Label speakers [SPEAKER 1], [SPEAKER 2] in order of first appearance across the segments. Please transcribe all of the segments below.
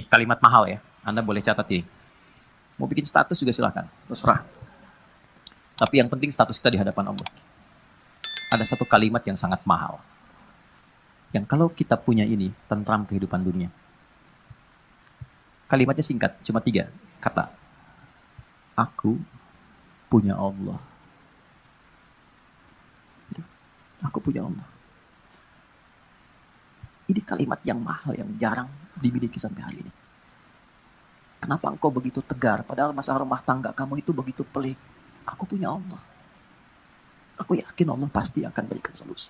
[SPEAKER 1] Nih, kalimat mahal ya. Anda boleh catat ini. Mau bikin status juga silahkan, terserah. Tapi yang penting status kita di hadapan Allah. Ada satu kalimat yang sangat mahal. Yang kalau kita punya ini, tentram kehidupan dunia. Kalimatnya singkat, cuma 3 kata. Aku punya Allah. Aku punya Allah. Ini kalimat yang mahal, yang jarang dimiliki sampai hari ini. Kenapa engkau begitu tegar, padahal masalah rumah tangga kamu itu begitu pelik? Aku punya Allah. Aku yakin Allah pasti akan berikan solusi.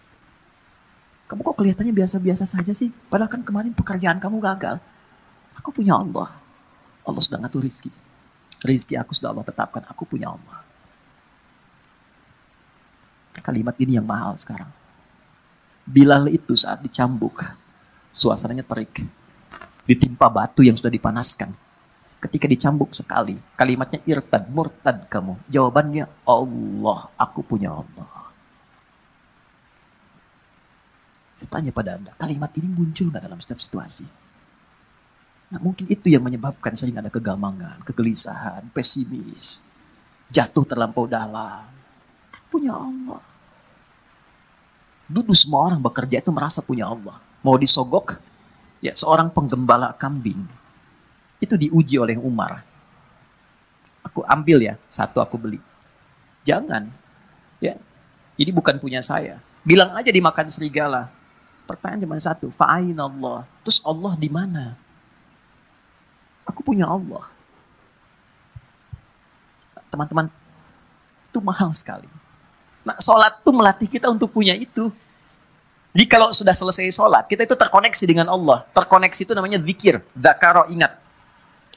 [SPEAKER 1] Kamu kok kelihatannya biasa-biasa saja sih? Padahal kan kemarin pekerjaan kamu gagal. Aku punya Allah. Allah sudah ngatur rizki. Rizki aku sudah Allah tetapkan. Aku punya Allah. Kalimat ini yang mahal sekarang. Bilal itu saat dicambuk, suasananya terik. Ditimpa batu yang sudah dipanaskan. Ketika dicambuk sekali, kalimatnya irtad, murtad kamu. Jawabannya Allah, aku punya Allah. Saya tanya pada Anda, kalimat ini muncul nggak dalam setiap situasi? Nah, mungkin itu yang menyebabkan sering ada kegamangan, kegelisahan, pesimis, jatuh terlampau dalam. Punya Allah. Dulu semua orang bekerja itu merasa punya Allah. Mau disogok, ya seorang penggembala kambing itu diuji oleh Umar. Aku ambil ya, 1 aku beli. Jangan, ya. Ini bukan punya saya. Bilang aja dimakan serigala. Pertanyaan cuma 1, fa'ain Allah. Terus Allah di mana? Aku punya Allah. Teman-teman, itu mahal sekali. Nah, sholat itu melatih kita untuk punya itu. Jadi kalau sudah selesai sholat, kita itu terkoneksi dengan Allah. Terkoneksi itu namanya zikir. Dzakaro, ingat.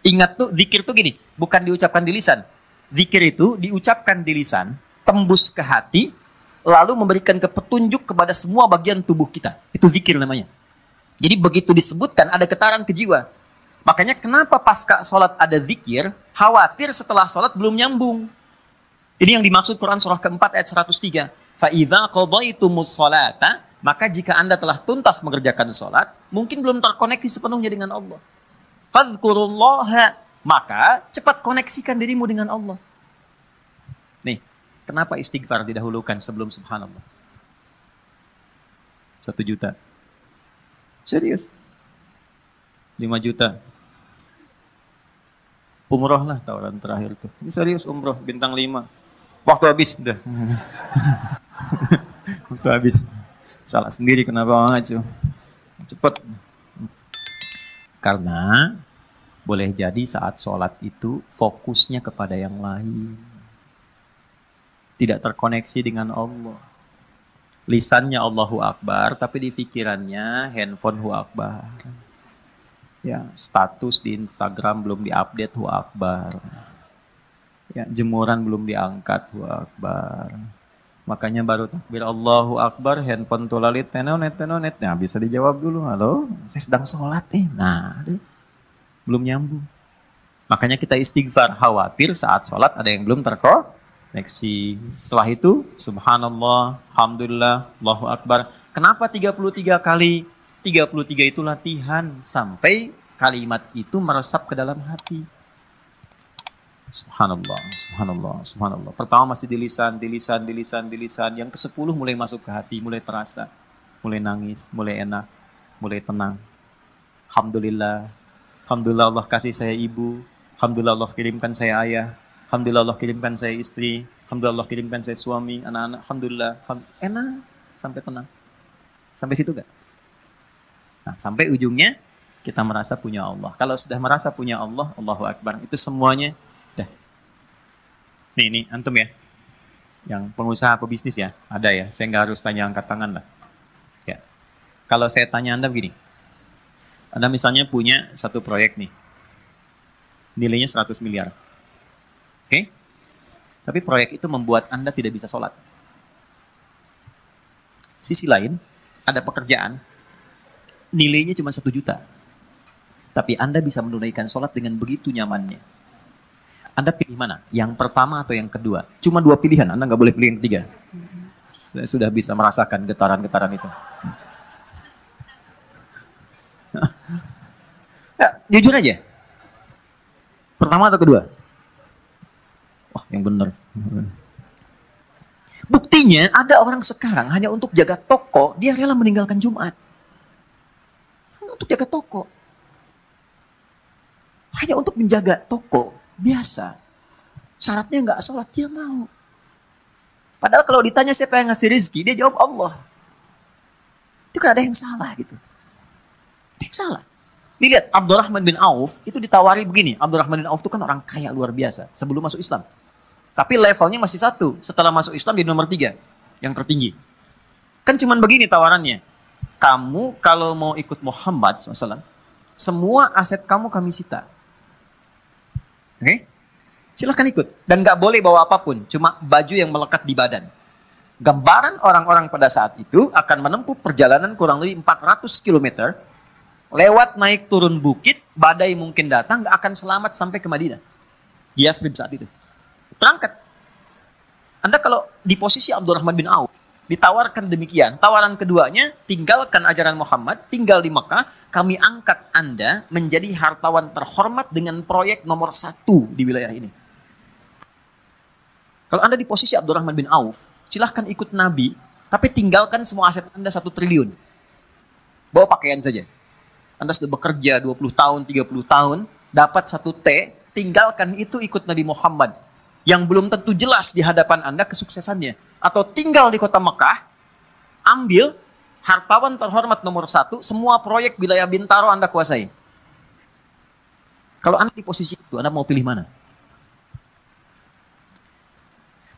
[SPEAKER 1] Ingat tuh, zikir tuh gini, bukan diucapkan di lisan. Zikir itu diucapkan di lisan, tembus ke hati, lalu memberikan petunjuk kepada semua bagian tubuh kita. Itu zikir namanya. Jadi begitu disebutkan, ada getaran ke jiwa. Makanya kenapa pasca sholat ada zikir, khawatir setelah sholat belum nyambung. Ini yang dimaksud Quran surah keempat ayat 103. فَإِذَا قَضَيْتُمُ الصَّلَاةَ Maka jika Anda telah tuntas mengerjakan sholat, mungkin belum terkoneksi sepenuhnya dengan Allah. Fadhkurullaha, maka cepat koneksikan dirimu dengan Allah. Nih, kenapa istighfar didahulukan sebelum subhanallah? 1 juta. Serius? 5 juta. Umroh lah tawaran terakhir tuh. Ini serius umroh, bintang 5. Waktu habis, udah. Waktu habis. Salah sendiri kenapa maju. Cepat. Karena boleh jadi saat sholat itu fokusnya kepada yang lain. Tidak terkoneksi dengan Allah. Lisannya Allahu Akbar, tapi di pikirannya handphone Hu Akbar. Ya, status di Instagram belum diupdate Hu Akbar. Ya, jemuran belum diangkat Hu Akbar. Makanya baru takbir Allahu Akbar, handphone tulalit tenonet. Nah, bisa dijawab dulu, halo, saya sedang sholat nih. Nah, belum nyambung. Makanya kita istighfar, khawatir saat sholat ada yang belum terkoneksi. Setelah itu, subhanallah, alhamdulillah, Allahu Akbar. Kenapa 33 kali? 33 itu latihan sampai kalimat itu meresap ke dalam hati. Subhanallah, subhanallah, subhanallah. Pertama masih di lisan. Yang ke-10 mulai masuk ke hati, mulai terasa, mulai nangis, mulai enak, mulai tenang. Alhamdulillah, alhamdulillah Allah kasih saya ibu, alhamdulillah Allah kirimkan saya ayah, alhamdulillah Allah kirimkan saya istri, alhamdulillah Allah kirimkan saya suami, anak-anak, alhamdulillah, enak, sampai tenang. Sampai situ gak? Nah, sampai ujungnya kita merasa punya Allah. Kalau sudah merasa punya Allah, Allahu Akbar, itu semuanya. Nih, antum ya, yang pengusaha pebisnis ya, ada ya, saya nggak harus tanya angkat tangan lah. Ya, kalau saya tanya Anda begini, Anda misalnya punya satu proyek nih, nilainya 100 miliar, oke? Tapi proyek itu membuat Anda tidak bisa sholat. Sisi lain, ada pekerjaan, nilainya cuma 1 juta, tapi Anda bisa menunaikan sholat dengan begitu nyamannya. Anda pilih mana? Yang pertama atau yang kedua? Cuma 2 pilihan, Anda nggak boleh pilih yang ketiga. Saya sudah bisa merasakan getaran-getaran itu. Ya, jujur aja. Pertama atau kedua? Wah, yang benar. Buktinya ada orang sekarang hanya untuk jaga toko, dia rela meninggalkan Jumat. Hanya untuk jaga toko. Hanya untuk menjaga toko, biasa. Syaratnya nggak sholat, dia mau. Padahal kalau ditanya siapa yang ngasih rezeki, dia jawab Allah. Itu kan ada yang salah gitu. Ada yang salah. Dilihat Abdurrahman bin Auf itu ditawari begini. Abdurrahman bin Auf itu kan orang kaya luar biasa sebelum masuk Islam. Tapi levelnya masih satu. Setelah masuk Islam di nomor 3 yang tertinggi. Kan cuman begini tawarannya. Kamu kalau mau ikut Muhammad SAW, semua aset kamu kami sita. Oke? Silahkan ikut. Dan gak boleh bawa apapun. Cuma baju yang melekat di badan. Gambaran orang-orang pada saat itu akan menempuh perjalanan kurang lebih 400 km. Lewat naik turun bukit, badai mungkin datang, gak akan selamat sampai ke Madinah. Di Yathrib saat itu. Berangkat. Anda kalau di posisi Abdurrahman bin Auf, ditawarkan demikian. Tawaran keduanya, tinggalkan ajaran Muhammad, tinggal di Mekah, kami angkat Anda menjadi hartawan terhormat dengan proyek nomor 1 di wilayah ini. Kalau Anda di posisi Abdurrahman bin Auf, silahkan ikut Nabi, tapi tinggalkan semua aset Anda 1 triliun. Bawa pakaian saja. Anda sudah bekerja 20 tahun, 30 tahun, dapat 1 T, tinggalkan itu ikut Nabi Muhammad. Yang belum tentu jelas di hadapan Anda kesuksesannya. Atau tinggal di kota Mekah, ambil hartawan terhormat nomor 1, semua proyek wilayah Bintaro Anda kuasai. Kalau Anda di posisi itu, Anda mau pilih mana?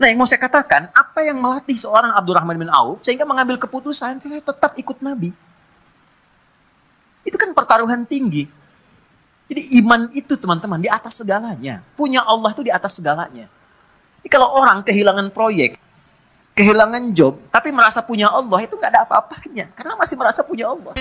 [SPEAKER 1] Nah, yang mau saya katakan, apa yang melatih seorang Abdurrahman bin Auf, sehingga mengambil keputusan, saya tetap ikut Nabi. Itu kan pertaruhan tinggi. Jadi iman itu teman-teman di atas segalanya. Punya Allah itu di atas segalanya. Jadi kalau orang kehilangan proyek, kehilangan job, tapi merasa punya Allah, itu nggak ada apa-apanya. Karena masih merasa punya Allah.